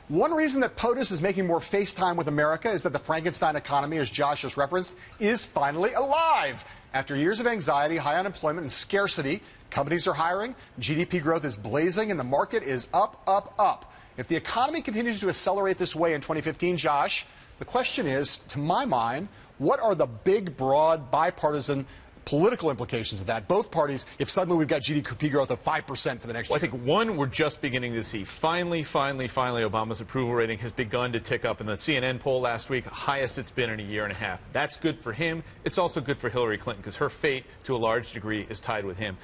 One reason that POTUS is making more FaceTime with America is that the Frankenstein economy, as Josh just referenced, is finally alive. After years of anxiety, high unemployment, and scarcity, companies are hiring, GDP growth is blazing, and the market is up, up, up. If the economy continues to accelerate this way in 2015, Josh, the question is, to my mind, what are the big, broad, bipartisan political implications of that? Both parties, if suddenly we've got GDP growth of 5% for the next year. I think, one, we're just beginning to see. Finally, Obama's approval rating has begun to tick up. In the CNN poll last week, highest it's been in a year and a half. That's good for him. It's also good for Hillary Clinton because her fate, to a large degree, is tied with him.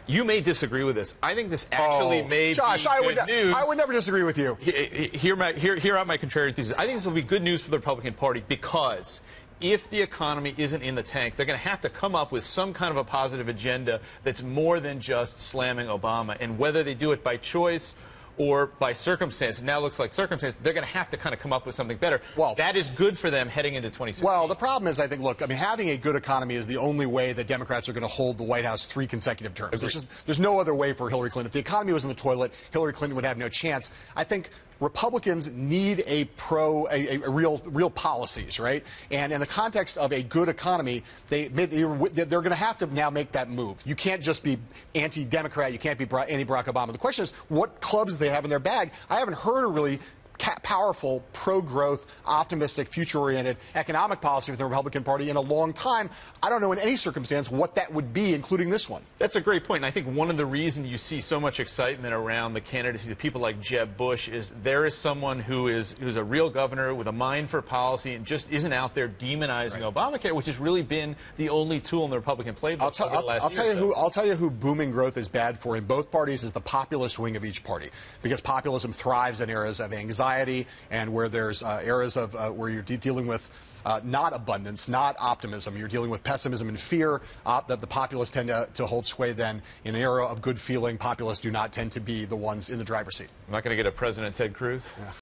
You may disagree with this. I think this actually may Josh, be good news. I would never disagree with you. Hear out my contrarian thesis. I think this will be good news for the Republican Party because if the economy isn't in the tank, they're going to have to come up with some kind of a positive agenda that's more than just slamming Obama. And whether they do it by choice or by circumstance, it now looks like circumstance, they're going to have to kind of come up with something better. Well, that is good for them heading into 2016. Well, the problem is, I think, look, I mean, having a good economy is the only way that Democrats are going to hold the White House 3 consecutive terms. There's no other way for Hillary Clinton. If the economy was in the toilet, Hillary Clinton would have no chance. I think Republicans need real policies, right? And in the context of a good economy, they're going to have to now make that move. You can't just be anti-Democrat. You can't be anti-Barack Obama. The question is what clubs they have in their bag. I haven't heard a really powerful, pro-growth, optimistic, future-oriented economic policy from the Republican Party in a long time. I don't know in any circumstance what that would be, including this one. That's a great point. And I think one of the reasons you see so much excitement around the candidacy of people like Jeb Bush is there is someone who's a real governor with a mind for policy and just isn't out there demonizing Obamacare, which has really been the only tool in the Republican playbook over the last year. I'll tell you who booming growth is bad for in both parties is the populist wing of each party, because populism thrives in eras of anxiety and where there's eras of where you're dealing with not abundance, not optimism. You're dealing with pessimism and fear that the populists tend to hold sway then. In an era of good feeling, populists do not tend to be the ones in the driver's seat. I'm not going to get a President Ted Cruz. Yeah.